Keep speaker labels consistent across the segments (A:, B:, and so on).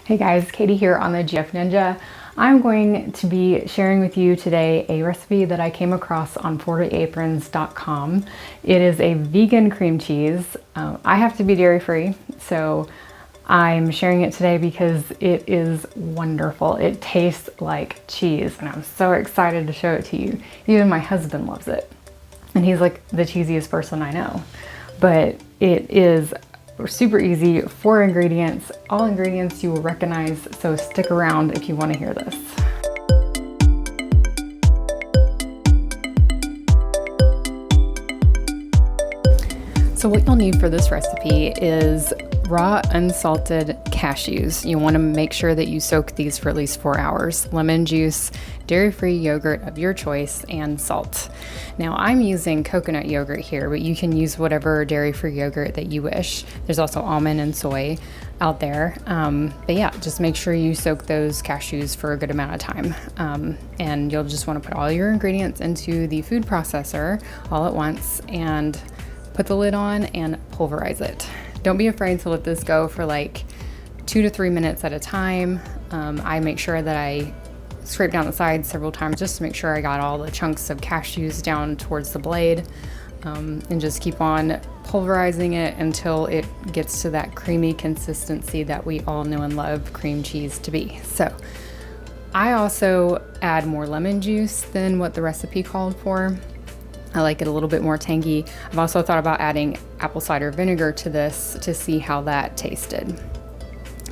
A: Hey guys, Katie here on the GF Ninja. I'm going to be sharing with you today a recipe that I came across on Aprons.com. It is a vegan cream cheese. I have to be dairy free, so I'm sharing it today because it is wonderful. It tastes like cheese and I'm so excited to show it to you. Even my husband loves it and he's like the cheesiest person I know. But it is super easy, 4 ingredients, all ingredients you will recognize, so stick around if you want to hear this. So what you'll need for this recipe is raw unsalted cashews. You want to make sure that you soak these for at least 4 hours, lemon juice, dairy-free yogurt of your choice, and salt. Now I'm using coconut yogurt here, but you can use whatever dairy-free yogurt that you wish. There's also almond and soy out there. But yeah, just make sure you soak those cashews for a good amount of time. And you'll just want to put all your ingredients into the food processor all at once and put the lid on and pulverize it. Don't be afraid to let this go for like 2 to 3 minutes at a time. I make sure that I scrape down the sides several times just to make sure I got all the chunks of cashews down towards the blade, and just keep on pulverizing it until it gets to that creamy consistency that we all know and love cream cheese to be. So I also add more lemon juice than what the recipe called for. I like it a little bit more tangy. I've also thought about adding apple cider vinegar to this to see how that tasted.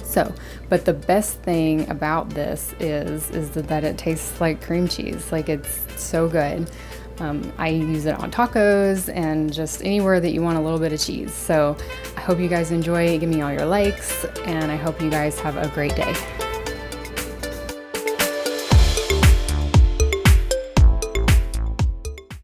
A: So, but the best thing about this is that it tastes like cream cheese. Like, it's so good. I use it on tacos and just anywhere that you want a little bit of cheese. So I hope you guys enjoy. Give me all your likes and I hope you guys have a great day.